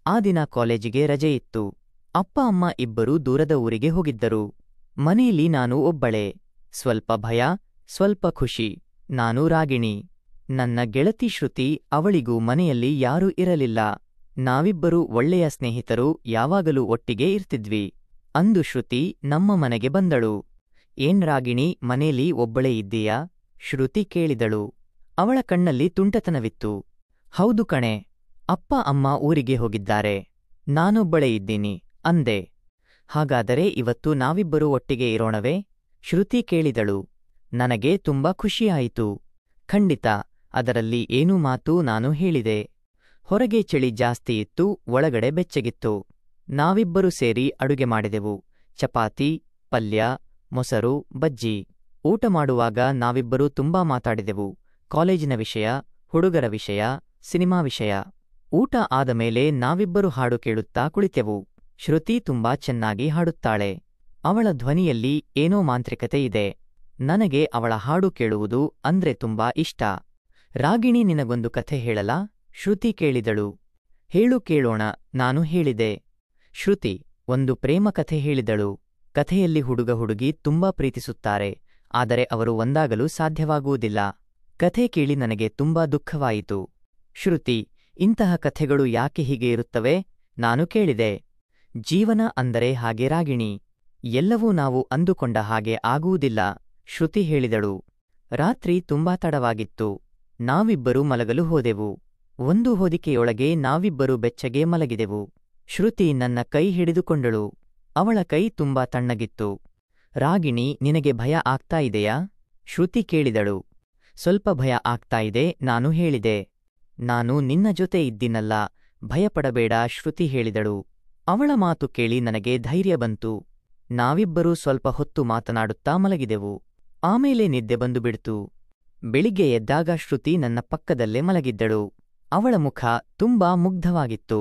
ಆ ದಿನ ಕಾಲೇಜಿಗೆ ರಜೆಯಿತ್ತು. ಅಪ್ಪ ಅಮ್ಮ ಇಬ್ಬರೂ ದೂರದ ಊರಿಗೆ ಹೋಗಿದ್ದರು. ಮನೆಯಲ್ಲಿ ನಾನು ಒಬ್ಬಳೇ. ಸ್ವಲ್ಪ ಭಯ, ಸ್ವಲ್ಪ ಖುಷಿ. ನಾನು ರಾಗಿಣಿ. ನನ್ನ ಗೆಳತಿ ಶ್ರುತಿ, ಅವಳಿಗೂ ಮನೆಯಲ್ಲಿ ಯಾರೂ ಇರಲಿಲ್ಲ. ನಾವಿಬ್ಬರೂ ಒಳ್ಳೆಯ ಸ್ನೇಹಿತರು, ಯಾವಾಗಲೂ ಒಟ್ಟಿಗೆ ಇರ್ತಿದ್ವಿ. ಅಂದು ಶ್ರುತಿ ನಮ್ಮ ಮನೆಗೆ ಬಂದಳು. ಏನ್ ರಾಗಿಣಿ, ಮನೇಲಿ ಒಬ್ಬಳೇ ಇದ್ದೀಯಾ? ಶ್ರುತಿ ಕೇಳಿದಳು. ಅವಳ ಕಣ್ಣಲ್ಲಿ ತುಂಟತನವಿತ್ತು. ಹೌದು ಕಣೆ, ಅಪ್ಪ ಅಮ್ಮ ಊರಿಗೆ ಹೋಗಿದ್ದಾರೆ. ನಾನೊಬ್ಬಳೇ ಇದ್ದೀನಿ ಅಂದೆ. ಹಾಗಾದರೆ ಇವತ್ತು ನಾವಿಬ್ಬರೂ ಒಟ್ಟಿಗೆ ಇರೋಣವೇ? ಶ್ರುತಿ ಕೇಳಿದಳು. ನನಗೆ ತುಂಬಾ ಖುಷಿಯಾಯಿತು. ಖಂಡಿತ, ಅದರಲ್ಲಿ ಏನೂ ಮಾತು, ನಾನು ಹೇಳಿದೆ. ಹೊರಗೆ ಚಳಿ ಜಾಸ್ತಿ ಇತ್ತು, ಒಳಗಡೆ ಬೆಚ್ಚಗಿತ್ತು. ನಾವಿಬ್ಬರೂ ಸೇರಿ ಅಡುಗೆ ಮಾಡಿದೆವು. ಚಪಾತಿ, ಪಲ್ಯ, ಮೊಸರು, ಬಜ್ಜಿ. ಊಟ ಮಾಡುವಾಗ ನಾವಿಬ್ಬರೂ ತುಂಬಾ ಮಾತಾಡಿದೆವು. ಕಾಲೇಜಿನ ವಿಷಯ, ಹುಡುಗರ ವಿಷಯ, ಸಿನಿಮಾ ವಿಷಯ. ಊಟ ಆದ ಮೇಲೆ ನಾವಿಬ್ಬರು ಹಾಡು ಕೇಳುತ್ತಾ ಕುಳಿತೆವು. ಶ್ರುತಿ ತುಂಬಾ ಚೆನ್ನಾಗಿ ಹಾಡುತ್ತಾಳೆ. ಅವಳ ಧ್ವನಿಯಲ್ಲಿ ಏನೋ ಮಾಂತ್ರಿಕತೆ ಇದೆ. ನನಗೆ ಅವಳ ಹಾಡು ಕೇಳುವುದು ಅಂದ್ರೆ ತುಂಬಾ ಇಷ್ಟ. ರಾಗಿಣಿ, ನಿನಗೊಂದು ಕಥೆ ಹೇಳಲಾ? ಶ್ರುತಿ ಕೇಳಿದಳು. ಹೇಳು ಕೇಳೋಣ, ನಾನು ಹೇಳಿದೆ. ಶ್ರುತಿ ಒಂದು ಪ್ರೇಮ ಕಥೆ ಹೇಳಿದಳು. ಕಥೆಯಲ್ಲಿ ಹುಡುಗ ಹುಡುಗಿ ತುಂಬಾ ಪ್ರೀತಿಸುತ್ತಾರೆ, ಆದರೆ ಅವರು ಒಂದಾಗಲು ಸಾಧ್ಯವಾಗುವುದಿಲ್ಲ. ಕಥೆ ಕೇಳಿ ನನಗೆ ತುಂಬಾ ದುಃಖವಾಯಿತು. ಶ್ರುತಿ, ಇಂತಹ ಕಥೆಗಳು ಯಾಕೆ ಹೀಗೆ ಇರುತ್ತವೆ? ನಾನು ಕೇಳಿದೆ. ಜೀವನ ಅಂದರೆ ಹಾಗೆ ರಾಗಿಣಿ. ಎಲ್ಲವೂ ನಾವು ಅಂದುಕೊಂಡ ಹಾಗೆ ಆಗುವುದಿಲ್ಲ, ಶ್ರುತಿ ಹೇಳಿದಳು. ರಾತ್ರಿ ತುಂಬಾ ತಡವಾಗಿತ್ತು. ನಾವಿಬ್ಬರೂ ಮಲಗಲು ಹೋದೆವು. ಒಂದು ಹೊದಿಕೆಯೊಳಗೆ ನಾವಿಬ್ಬರೂ ಬೆಚ್ಚಗೆ ಮಲಗಿದೆವು. ಶ್ರುತಿ ನನ್ನ ಕೈ ಹಿಡಿದುಕೊಂಡಳು. ಅವಳ ಕೈ ತುಂಬಾ ತಣ್ಣಗಿತ್ತು. ರಾಗಿಣಿ, ನಿನಗೆ ಭಯ ಆಗ್ತಾ ಇದೆಯಾ? ಶ್ರುತಿ ಕೇಳಿದಳು. ಸ್ವಲ್ಪ ಭಯ ಆಗ್ತಾ ಇದೆ, ನಾನು ಹೇಳಿದೆ. ನಾನು ನಿನ್ನ ಜೊತೆ ಇದ್ದೀನಲ್ಲ, ಭಯಪಡಬೇಡ, ಶ್ರುತಿ ಹೇಳಿದಳು. ಅವಳ ಮಾತು ಕೇಳಿ ನನಗೆ ಧೈರ್ಯ ಬಂತು. ನಾವಿಬ್ಬರೂ ಸ್ವಲ್ಪ ಹೊತ್ತು ಮಾತನಾಡುತ್ತಾ ಮಲಗಿದೆವು. ಆಮೇಲೆ ನಿದ್ದೆ ಬಂದು ಬಿಡ್ತು. ಬೆಳಿಗ್ಗೆ ಎದ್ದಾಗ ಶ್ರುತಿ ನನ್ನ ಪಕ್ಕದಲ್ಲೇ ಮಲಗಿದ್ದಳು. ಅವಳ ಮುಖ ತುಂಬಾ ಮುಗ್ಧವಾಗಿತ್ತು.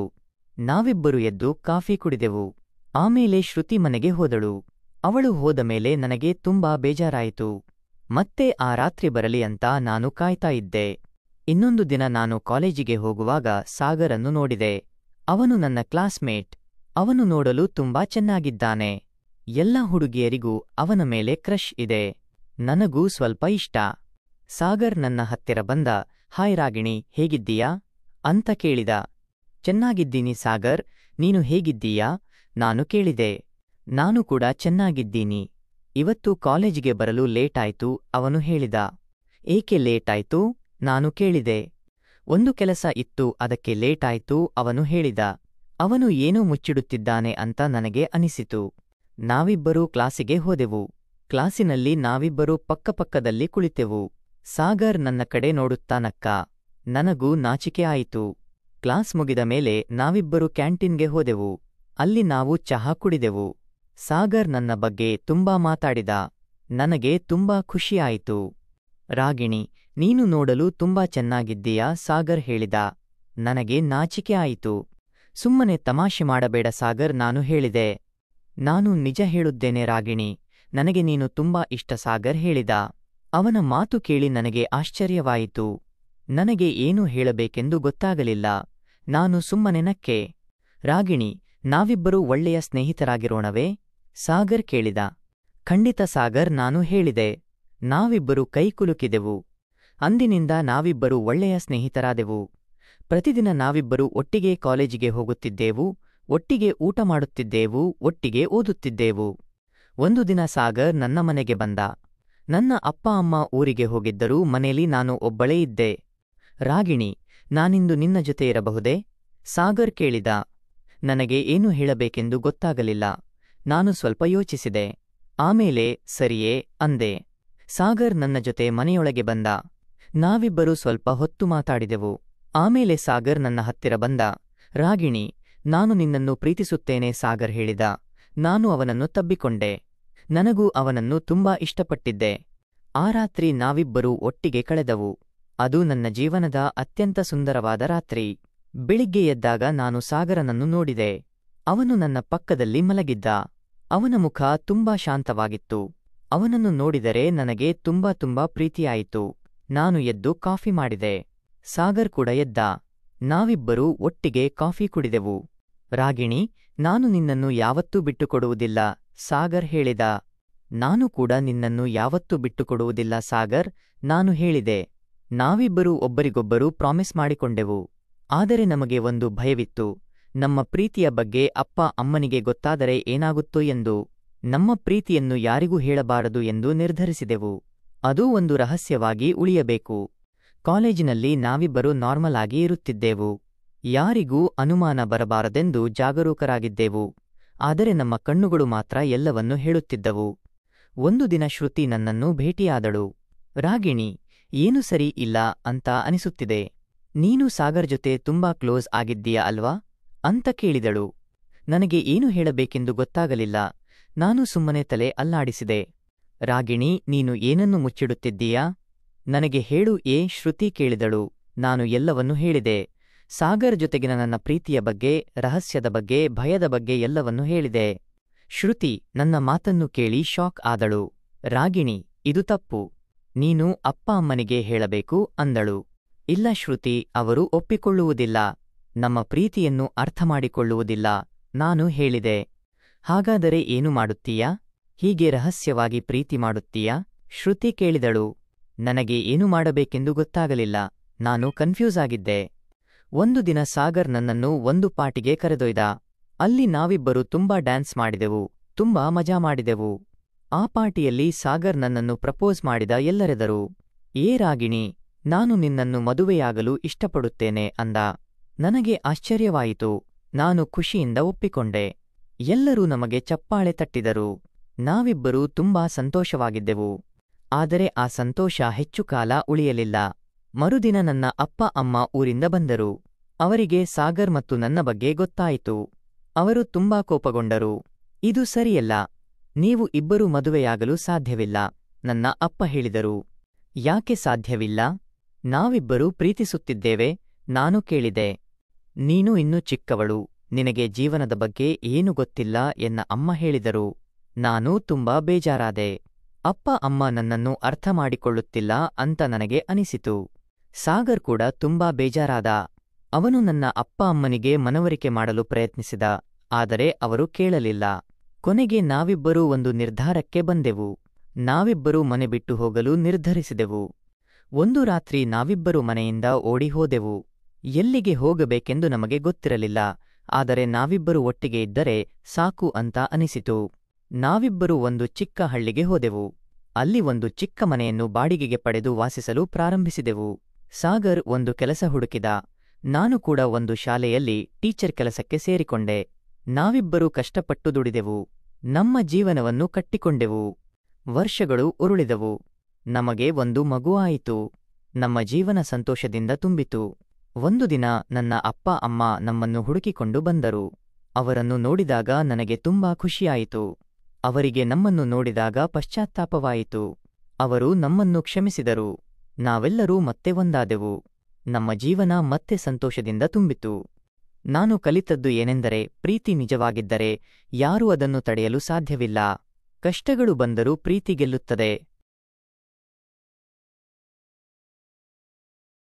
ನಾವಿಬ್ಬರು ಎದ್ದು ಕಾಫಿ ಕುಡಿದೆವು. ಆಮೇಲೆ ಶ್ರುತಿ ಮನೆಗೆ ಹೋದಳು. ಅವಳು ಹೋದ ಮೇಲೆ ನನಗೆ ತುಂಬಾ ಬೇಜಾರಾಯಿತು. ಮತ್ತೆ ಆ ರಾತ್ರಿ ಬರಲಿ ಅಂತ ನಾನು ಕಾಯ್ತಾ ಇದ್ದೆ. ಇನ್ನೊಂದು ದಿನ ನಾನು ಕಾಲೇಜಿಗೆ ಹೋಗುವಾಗ ಸಾಗರನ್ನು ನೋಡಿದೆ. ಅವನು ನನ್ನ ಕ್ಲಾಸ್ಮೇಟ್. ಅವನು ನೋಡಲು ತುಂಬಾ ಚೆನ್ನಾಗಿದ್ದಾನೆ. ಎಲ್ಲ ಹುಡುಗಿಯರಿಗೂ ಅವನ ಮೇಲೆ ಕ್ರಶ್ ಇದೆ. ನನಗೂ ಸ್ವಲ್ಪ ಇಷ್ಟ. ಸಾಗರ್ ನನ್ನ ಹತ್ತಿರ ಬಂದ. ಹಾಯ್ ರಾಗಿಣಿ, ಹೇಗಿದ್ದೀಯಾ ಅಂತ ಕೇಳಿದ. ಚೆನ್ನಾಗಿದ್ದೀನಿ ಸಾಗರ್, ನೀನು ಹೇಗಿದ್ದೀಯಾ? ನಾನು ಕೇಳಿದೆ. ನಾನು ಕೂಡ ಚೆನ್ನಾಗಿದ್ದೀನಿ. ಇವತ್ತು ಕಾಲೇಜಿಗೆ ಬರಲು ಲೇಟಾಯ್ತು, ಅವನು ಹೇಳಿದ. ಏಕೆ ಲೇಟಾಯ್ತು? ನಾನು ಕೇಳಿದೆ. ಒಂದು ಕೆಲಸ ಇತ್ತು, ಅದಕ್ಕೆ ಲೇಟಾಯ್ತು, ಅವನು ಹೇಳಿದ. ಅವನು ಏನೋ ಮುಚ್ಚಿಡುತ್ತಿದ್ದಾನೆ ಅಂತ ನನಗೆ ಅನಿಸಿತು. ನಾವಿಬ್ಬರೂ ಕ್ಲಾಸಿಗೆ ಹೋದೆವು. ಕ್ಲಾಸಿನಲ್ಲಿ ನಾವಿಬ್ಬರೂ ಪಕ್ಕಪಕ್ಕದಲ್ಲಿ ಕುಳಿತೆವು. ಸಾಗರ್ ನನ್ನ ಕಡೆ ನೋಡುತ್ತಾ ನಕ್ಕ. ನನಗೂ ನಾಚಿಕೆ ಆಯಿತು. ಕ್ಲಾಸ್ ಮುಗಿದ ಮೇಲೆ ನಾವಿಬ್ಬರೂ ಕ್ಯಾಂಟೀನ್ಗೆ ಹೋದೆವು. ಅಲ್ಲಿ ನಾವು ಚಹಾ ಕುಡಿದೆವು. ಸಾಗರ್ ನನ್ನ ಬಗ್ಗೆ ತುಂಬಾ ಮಾತಾಡಿದ. ನನಗೆ ತುಂಬಾ ಖುಷಿಯಾಯಿತು. ರಾಗಿಣಿ, ನೀನು ನೋಡಲು ತುಂಬಾ ಚೆನ್ನಾಗಿದ್ದೀಯಾ? ಸಾಗರ್ ಹೇಳಿದ. ನನಗೆ ನಾಚಿಕೆ ಆಯಿತು. ಸುಮ್ಮನೆ ತಮಾಷೆ ಮಾಡಬೇಡ ಸಾಗರ್, ನಾನು ಹೇಳಿದೆ. ನಾನು ನಿಜ ಹೇಳುತ್ತೇನೆ ರಾಗಿಣಿ, ನನಗೆ ನೀನು ತುಂಬಾ ಇಷ್ಟ, ಸಾಗರ್ ಹೇಳಿದ. ಅವನ ಮಾತು ಕೇಳಿ ನನಗೆ ಆಶ್ಚರ್ಯವಾಯಿತು. ನನಗೆ ಏನು ಹೇಳಬೇಕೆಂದು ಗೊತ್ತಾಗಲಿಲ್ಲ. ನಾನು ಸುಮ್ಮನೆ ನಕ್ಕೆ. ರಾಗಿಣಿ, ನಾವಿಬ್ಬರೂ ಒಳ್ಳೆಯ ಸ್ನೇಹಿತರಾಗಿರೋಣವೇ? ಸಾಗರ್ ಕೇಳಿದ. ಖಂಡಿತ ಸಾಗರ್, ನಾನು ಹೇಳಿದೆ. ನಾವಿಬ್ಬರೂ ಕೈಕುಲುಕಿದೆವು. ಅಂದಿನಿಂದ ನಾವಿಬ್ಬರೂ ಒಳ್ಳೆಯ ಸ್ನೇಹಿತರಾದೆವು. ಪ್ರತಿದಿನ ನಾವಿಬ್ಬರೂ ಒಟ್ಟಿಗೆ ಕಾಲೇಜಿಗೆ ಹೋಗುತ್ತಿದ್ದೆವು, ಒಟ್ಟಿಗೆ ಊಟ ಮಾಡುತ್ತಿದ್ದೆವು, ಒಟ್ಟಿಗೆ ಓದುತ್ತಿದ್ದೆವು. ಒಂದು ದಿನ ಸಾಗರ್ ನನ್ನ ಮನೆಗೆ ಬಂದ. ನನ್ನ ಅಪ್ಪ ಅಮ್ಮ ಊರಿಗೆ ಹೋಗಿದ್ದರೂ ಮನೇಲಿ ನಾನು ಒಬ್ಬಳೇ ಇದ್ದೆ. ರಾಗಿಣಿ, ನಾನಿಂದು ನಿನ್ನ ಜೊತೆ ಇರಬಹುದೇ? ಸಾಗರ್ ಕೇಳಿದ. ನನಗೆ ಏನು ಹೇಳಬೇಕೆಂದು ಗೊತ್ತಾಗಲಿಲ್ಲ. ನಾನು ಸ್ವಲ್ಪ ಯೋಚಿಸಿದೆ. ಆಮೇಲೆ ಸರಿಯೇ ಅಂದೆ. ಸಾಗರ್ ನನ್ನ ಜೊತೆ ಮನೆಯೊಳಗೆ ಬಂದ. ನಾವಿಬ್ಬರೂ ಸ್ವಲ್ಪ ಹೊತ್ತು ಮಾತಾಡಿದೆವು. ಆಮೇಲೆ ಸಾಗರ್ ನನ್ನ ಹತ್ತಿರ ಬಂದ. ರಾಗಿಣಿ, ನಾನು ನಿನ್ನನ್ನು ಪ್ರೀತಿಸುತ್ತೇನೆ, ಸಾಗರ್ ಹೇಳಿದ. ನಾನು ಅವನನ್ನು ತಬ್ಬಿಕೊಂಡೆ. ನನಗೂ ಅವನನ್ನು ತುಂಬಾ ಇಷ್ಟಪಟ್ಟಿದ್ದೆ. ಆ ರಾತ್ರಿ ನಾವಿಬ್ಬರೂ ಒಟ್ಟಿಗೆ ಕಳೆದವು. ಅದು ನನ್ನ ಜೀವನದ ಅತ್ಯಂತ ಸುಂದರವಾದ ರಾತ್ರಿ. ಬೆಳಿಗ್ಗೆ ಎದ್ದಾಗ ನಾನು ಸಾಗರನನ್ನು ನೋಡಿದೆ. ಅವನು ನನ್ನ ಪಕ್ಕದಲ್ಲಿ ಮಲಗಿದ್ದ. ಅವನ ಮುಖ ತುಂಬಾ ಶಾಂತವಾಗಿತ್ತು. ಅವನನ್ನು ನೋಡಿದರೆ ನನಗೆ ತುಂಬಾ ಪ್ರೀತಿಯಾಯಿತು. ನಾನು ಎದ್ದು ಕಾಫಿ ಮಾಡಿದೆ. ಸಾಗರ್ ಕೂಡ ಎದ್ದ. ನಾವಿಬ್ಬರೂ ಒಟ್ಟಿಗೆ ಕಾಫಿ ಕುಡಿದೆವು. ರಾಗಿಣಿ, ನಾನು ನಿನ್ನನ್ನು ಯಾವತ್ತೂ ಬಿಟ್ಟುಕೊಡುವುದಿಲ್ಲ, ಸಾಗರ್ ಹೇಳಿದ. ನಾನು ಕೂಡ ನಿನ್ನನ್ನು ಯಾವತ್ತೂ ಬಿಟ್ಟುಕೊಡುವುದಿಲ್ಲ ಸಾಗರ್, ನಾನು ಹೇಳಿದೆ. ನಾವಿಬ್ಬರೂ ಒಬ್ಬರಿಗೊಬ್ಬರು ಪ್ರಾಮಿಸ್ ಮಾಡಿಕೊಂಡೆವು. ಆದರೆ ನಮಗೆ ಒಂದು ಭಯವಿತ್ತು, ನಮ್ಮ ಪ್ರೀತಿಯ ಬಗ್ಗೆ ಅಪ್ಪ ಅಮ್ಮನಿಗೆ ಗೊತ್ತಾದರೆ ಏನಾಗುತ್ತೋ ಎಂದು. ನಮ್ಮ ಪ್ರೀತಿಯನ್ನು ಯಾರಿಗೂ ಹೇಳಬಾರದು ಎಂದು ನಿರ್ಧರಿಸಿದೆವು. ಅದೂ ಒಂದು ರಹಸ್ಯವಾಗಿ ಉಳಿಯಬೇಕು. ಕಾಲೇಜಿನಲ್ಲಿ ನಾವಿಬ್ಬರೂ ನಾರ್ಮಲ್ ಆಗಿ ಇರುತ್ತಿದ್ದೆವು. ಯಾರಿಗೂ ಅನುಮಾನ ಬರಬಾರದೆಂದು ಜಾಗರೂಕರಾಗಿದ್ದೆವು. ಆದರೆ ನಮ್ಮ ಕಣ್ಣುಗಳು ಮಾತ್ರ ಎಲ್ಲವನ್ನೂ ಹೇಳುತ್ತಿದ್ದವು. ಒಂದು ದಿನ ಶ್ರುತಿ ನನ್ನನ್ನು ಭೇಟಿಯಾದಳು. ರಾಗಿಣಿ, ಏನು ಸರಿ ಇಲ್ಲ ಅಂತ ಅನಿಸುತ್ತಿದೆ. ನೀನು ಸಾಗರ್ ಜೊತೆ ತುಂಬಾ ಕ್ಲೋಸ್ ಆಗಿದ್ದೀಯಾ ಅಲ್ವಾ ಅಂತ ಕೇಳಿದಳು. ನನಗೆ ಏನು ಹೇಳಬೇಕೆಂದು ಗೊತ್ತಾಗಲಿಲ್ಲ. ನಾನು ಸುಮ್ಮನೆ ತಲೆ ಅಲ್ಲಾಡಿಸಿದೆ. ರಾಗಿಣಿ, ನೀನು ಏನನ್ನು ಮುಚ್ಚಿಡುತ್ತಿದ್ದೀಯಾ? ನನಗೆ ಹೇಳು ಶ್ರುತಿ ಕೇಳಿದಳು. ನಾನು ಎಲ್ಲವನ್ನೂ ಹೇಳಿದೆ. ಸಾಗರ್ ಜೊತೆಗಿನ ನನ್ನ ಪ್ರೀತಿಯ ಬಗ್ಗೆ, ರಹಸ್ಯದ ಬಗ್ಗೆ, ಭಯದ ಬಗ್ಗೆ ಎಲ್ಲವನ್ನೂ ಹೇಳಿದೆ. ಶ್ರುತಿ ನನ್ನ ಮಾತನ್ನು ಕೇಳಿ ಶಾಕ್ ಆದಳು. ರಾಗಿಣಿ, ಇದು ತಪ್ಪು. ನೀನು ಅಪ್ಪ ಅಮ್ಮನಿಗೆ ಹೇಳಬೇಕು ಅಂದಳು. ಇಲ್ಲ ಶ್ರುತಿ, ಅವರು ಒಪ್ಪಿಕೊಳ್ಳುವುದಿಲ್ಲ. ನಮ್ಮ ಪ್ರೀತಿಯನ್ನು ಅರ್ಥಮಾಡಿಕೊಳ್ಳುವುದಿಲ್ಲ, ನಾನು ಹೇಳಿದೆ. ಹಾಗಾದರೆ ಏನು ಮಾಡುತ್ತೀಯಾ? ಹೀಗೆ ರಹಸ್ಯವಾಗಿ ಪ್ರೀತಿ ಮಾಡುತ್ತೀಯಾ? ಶ್ರುತಿ ಕೇಳಿದಳು. ನನಗೆ ಏನು ಮಾಡಬೇಕೆಂದು ಗೊತ್ತಾಗಲಿಲ್ಲ. ನಾನು ಕನ್ಫ್ಯೂಸ್ ಆಗಿದ್ದೆ. ಒಂದು ದಿನ ಸಾಗರ್ ನನ್ನನ್ನು ಒಂದು ಪಾರ್ಟಿಗೆ ಕರೆದೊಯ್ದ. ಅಲ್ಲಿ ನಾವಿಬ್ಬರು ತುಂಬಾ ಡ್ಯಾನ್ಸ್ ಮಾಡಿದೆವು, ತುಂಬಾ ಮಜಾ ಮಾಡಿದೆವು. ಆ ಪಾರ್ಟಿಯಲ್ಲಿ ಸಾಗರ್ ನನ್ನನ್ನು ಪ್ರಪೋಸ್ ಮಾಡಿದ ಎಲ್ಲರೆದರು. ರಾಗಿಣಿ, ನಾನು ನಿನ್ನನ್ನು ಮದುವೆಯಾಗಲು ಇಷ್ಟಪಡುತ್ತೇನೆ ಅಂದ. ನನಗೆ ಆಶ್ಚರ್ಯವಾಯಿತು. ನಾನು ಖುಷಿಯಿಂದ ಒಪ್ಪಿಕೊಂಡೆ. ಎಲ್ಲರೂ ನಮಗೆ ಚಪ್ಪಾಳೆ ತಟ್ಟಿದರು. ನಾವಿಬ್ಬರೂ ತುಂಬಾ ಸಂತೋಷವಾಗಿದ್ದೆವು. ಆದರೆ ಆ ಸಂತೋಷ ಹೆಚ್ಚು ಕಾಲ ಉಳಿಯಲಿಲ್ಲ. ಮರುದಿನ ನನ್ನ ಅಪ್ಪ ಅಮ್ಮ ಊರಿಂದ ಬಂದರು. ಅವರಿಗೆ ಸಾಗರ್ ಮತ್ತು ನನ್ನ ಬಗ್ಗೆ ಗೊತ್ತಾಯಿತು. ಅವರು ತುಂಬಾ ಕೋಪಗೊಂಡರು. ಇದು ಸರಿಯಲ್ಲ, ನೀವು ಇಬ್ಬರೂ ಮದುವೆಯಾಗಲು ಸಾಧ್ಯವಿಲ್ಲ, ನನ್ನ ಅಪ್ಪ ಹೇಳಿದರು. ಯಾಕೆ ಸಾಧ್ಯವಿಲ್ಲ? ನಾವಿಬ್ಬರೂ ಪ್ರೀತಿಸುತ್ತಿದ್ದೇವೆ, ನಾನು ಕೇಳಿದೆ. ನೀನು ಇನ್ನೂ ಚಿಕ್ಕವಳು, ನಿನಗೆ ಜೀವನದ ಬಗ್ಗೆ ಏನು ಗೊತ್ತಿಲ್ಲ ಎನ್ನ ಅಮ್ಮ ಹೇಳಿದರು. ನಾನು ತುಂಬಾ ಬೇಜಾರಾದೆ. ಅಪ್ಪ ಅಮ್ಮ ನನ್ನನ್ನು ಅರ್ಥ ಮಾಡಿಕೊಳ್ಳುತ್ತಿಲ್ಲ ಅಂತ ನನಗೆ ಅನಿಸಿತು. ಸಾಗರ್ ಕೂಡ ತುಂಬಾ ಬೇಜಾರಾದ. ಅವನು ನನ್ನ ಅಪ್ಪ ಅಮ್ಮನಿಗೆ ಮನವರಿಕೆ ಮಾಡಲು ಪ್ರಯತ್ನಿಸಿದ, ಆದರೆ ಅವರು ಕೇಳಲಿಲ್ಲ. ಕೊನೆಗೆ ನಾವಿಬ್ಬರೂ ಒಂದು ನಿರ್ಧಾರಕ್ಕೆ ಬಂದೆವು. ನಾವಿಬ್ಬರೂ ಮನೆ ಬಿಟ್ಟು ಹೋಗಲು ನಿರ್ಧರಿಸಿದೆವು. ಒಂದು ರಾತ್ರಿ ನಾವಿಬ್ಬರೂ ಮನೆಯಿಂದ ಓಡಿ ಹೋದೆವು. ಎಲ್ಲಿಗೆ ಹೋಗಬೇಕೆಂದು ನಮಗೆ ಗೊತ್ತಿರಲಿಲ್ಲ, ಆದರೆ ನಾವಿಬ್ಬರೂ ಒಟ್ಟಿಗೆ ಇದ್ದರೆ ಸಾಕು ಅಂತ ಅನಿಸಿತು. ನಾವಿಬ್ಬರೂ ಒಂದು ಚಿಕ್ಕ ಹಳ್ಳಿಗೆ ಹೋದೆವು. ಅಲ್ಲಿ ಒಂದು ಚಿಕ್ಕ ಮನೆಯನ್ನು ಬಾಡಿಗೆಗೆ ಪಡೆದು ವಾಸಿಸಲು ಪ್ರಾರಂಭಿಸಿದೆವು. ಸಾಗರ್ ಒಂದು ಕೆಲಸ ಹುಡುಕಿದ. ನಾನು ಕೂಡ ಒಂದು ಶಾಲೆಯಲ್ಲಿ ಟೀಚರ್ ಕೆಲಸಕ್ಕೆ ಸೇರಿಕೊಂಡೆ. ನಾವಿಬ್ಬರೂ ಕಷ್ಟಪಟ್ಟು ದುಡಿದೆವು. ನಮ್ಮ ಜೀವನವನ್ನು ಕಟ್ಟಿಕೊಂಡೆವು. ವರ್ಷಗಳು ಉರುಳಿದವು. ನಮಗೆ ಒಂದು ಮಗು ಆಯಿತು. ನಮ್ಮ ಜೀವನ ಸಂತೋಷದಿಂದ ತುಂಬಿತು. ಒಂದು ದಿನ ನನ್ನ ಅಪ್ಪ ಅಮ್ಮ ನಮ್ಮನ್ನು ಹುಡುಕಿಕೊಂಡು ಬಂದರು. ಅವರನ್ನು ನೋಡಿದಾಗ ನನಗೆ ತುಂಬಾ ಖುಷಿಯಾಯಿತು. ಅವರಿಗೆ ನಮ್ಮನ್ನು ನೋಡಿದಾಗ ಪಶ್ಚಾತ್ತಾಪವಾಯಿತು. ಅವರು ನಮ್ಮನ್ನು ಕ್ಷಮಿಸಿದರು. ನಾವೆಲ್ಲರೂ ಮತ್ತೆ ಒಂದಾದೆವು. ನಮ್ಮ ಜೀವನ ಮತ್ತೆ ಸಂತೋಷದಿಂದ ತುಂಬಿತು. ನಾನು ಕಲಿತದ್ದು ಏನೆಂದರೆ, ಪ್ರೀತಿ ನಿಜವಾಗಿದ್ದರೆ ಯಾರೂ ಅದನ್ನು ತಡೆಯಲು ಸಾಧ್ಯವಿಲ್ಲ. ಕಷ್ಟಗಳು ಬಂದರೂ ಪ್ರೀತಿ ಗೆಲ್ಲುತ್ತದೆ.